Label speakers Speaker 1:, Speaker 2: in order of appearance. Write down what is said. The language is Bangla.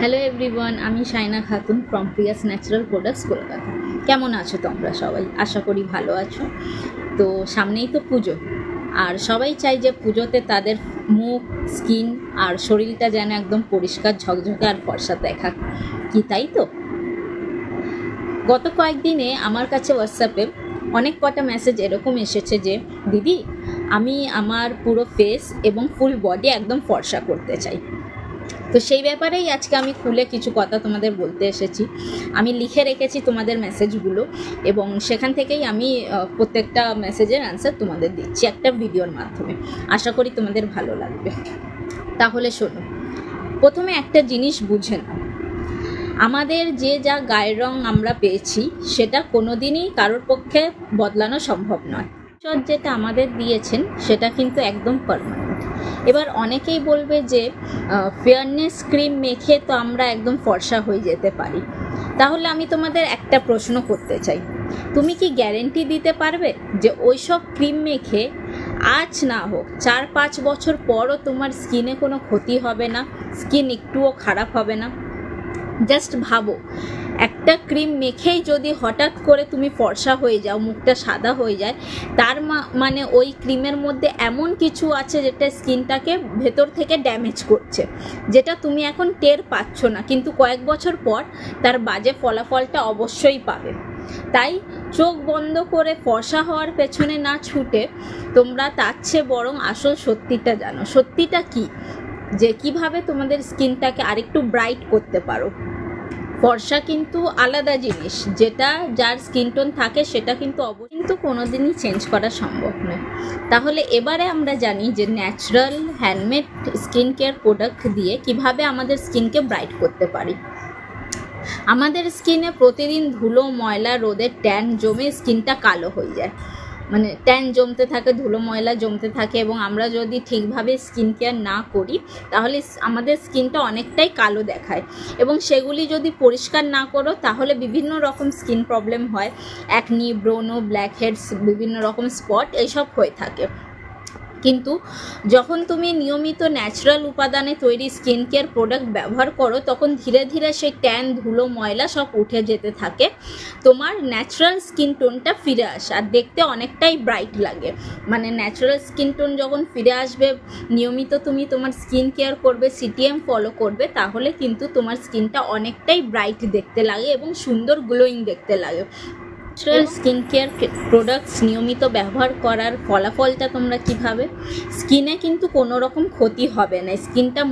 Speaker 1: হ্যালো এভরিওয়ান, আমি Shaina Khatun from Prius natural products Kolkata. কেমন আছো তোমরা সবাই? আশা করি ভালো আছো। তো সামনেই তো পুজো, আর সবাই চাই যে পুজোতে তাদের মুখ, স্কিন আর শরীরটা যেন একদম পরিষ্কার, ঝকঝকে আর ফর্সা দেখা, কি তাই তো? গত কয়েকদিনে আমার কাছে হোয়াটসঅ্যাপে অনেক কটা মেসেজ এরকম এসেছে যে দিদি, আমি আমার পুরো ফেস এবং ফুল বডি একদম ফর্সা করতে চাই। তো সেই ব্যাপারেই আজকে আমি খুলে কিছু কথা তোমাদের বলতে এসেছি। আমি লিখে রেখেছি তোমাদের মেসেজগুলো, এবং সেখান থেকেই আমি প্রত্যেকটা মেসেজের অ্যান্সার তোমাদের দিচ্ছি একটা ভিডিওর মাধ্যমে। আশা করি তোমাদের ভালো লাগবে। তাহলে শোনো, প্রথমে একটা জিনিস বুঝে নাও, আমাদের যে যা গায়ের রং আমরা পেয়েছি সেটা কোনোদিনই কারোর পক্ষে বদলানো সম্ভব নয়। ঈশ্বর যেটা আমাদের দিয়েছেন সেটা কিন্তু একদম পার্মানেন্ট। এবার অনেকেই বলবে যে ফেয়ারনেস ক্রিম মেখে তো আমরা একদম ফর্সা হয়ে যেতে পারি। তাহলে আমি তোমাদের একটা প্রশ্ন করতে চাই, তুমি কি গ্যারেন্টি দিতে পারবে যে ওই সব ক্রিম মেখে আজ না হোক 4-5 বছর পরও তোমার স্কিনে কোনো ক্ষতি হবে না, স্কিন একটুও খারাপ হবে না? জাস্ট ভাবো, একটা ক্রিম মেখেই যদি হঠাৎ করে তুমি ফর্সা হয়ে যাও, মুখটা সাদা হয়ে যায়, তার মানে ওই ক্রিমের মধ্যে এমন কিছু আছে যেটা স্কিনটাকে ভেতর থেকে ড্যামেজ করছে, যেটা তুমি এখন টের পাচ্ছ না, কিন্তু কয়েক বছর পর তার বাজে ফলাফলটা অবশ্যই পাবে। তাই চোখ বন্ধ করে ফর্সা হওয়ার পেছনে না ছুটে তোমরা তার চেয়ে বরং আসল সত্যিটা জানো। সত্যিটা কি? যে কিভাবে তোমাদের স্কিনটাকে আরেকটু ব্রাইট করতে পারো। ফর্সা কিন্তু আলাদা জিনিস, যেটা যার স্কিন টোন থাকে সেটা কিন্তু কোনোদিনই চেঞ্জ করা সম্ভব নয়। তাহলে এবারে আমরা জানি যে natural handmade skin care product দিয়ে কিভাবে আমাদের স্কিনকে ব্রাইট করতে পারি। আমাদের স্কিনে প্রতিদিন ধুলো, ময়লা, রোদের ট্যান জমে স্কিনটা কালো হয়ে যায়, মানে ট্যান জমতে থাকে, ধুলো ময়লা জমতে থাকে, এবং আমরা যদি ঠিকভাবে স্কিন কেয়ার না করি তাহলে আমাদের স্কিনটা অনেকটাই কালো দেখায়, এবং সেগুলি যদি পরিষ্কার না করো তাহলে বিভিন্ন রকম স্কিন প্রবলেম হয়, অ্যাকনি, ব্রোনো, ব্ল্যাক হেডস, বিভিন্ন রকম স্পট এইসব হয়ে থাকে। কিন্তু যখন তুমি নিয়মিত ন্যাচারাল উপাদানে তৈরি স্কিন কেয়ার প্রোডাক্ট ব্যবহার করো, তখন ধীরে ধীরে সেই ট্যান, ধুলো, ময়লা সব উঠে যেতে থাকে, তোমার ন্যাচারাল স্কিন টোনটা ফিরে আসে আর দেখতে অনেকটাই ব্রাইট লাগে। মানে ন্যাচারাল স্কিন টোন যখন ফিরে আসবে, নিয়মিত তুমি তোমার স্কিন কেয়ার করবে, সিটিএম ফলো করবে, তাহলে কিন্তু তোমার স্কিনটা অনেকটাই ব্রাইট দেখতে লাগে এবং সুন্দর গ্লোয়িং দেখতে লাগে। ন্যাচারাল স্কিন কেয়ার প্রোডাক্টস নিয়মিত ব্যবহার করার ফলাফলটা তোমরা কিভাবে, স্কিনে কিন্তু কোনো রকম ক্ষতি হবে না, স্কিনটা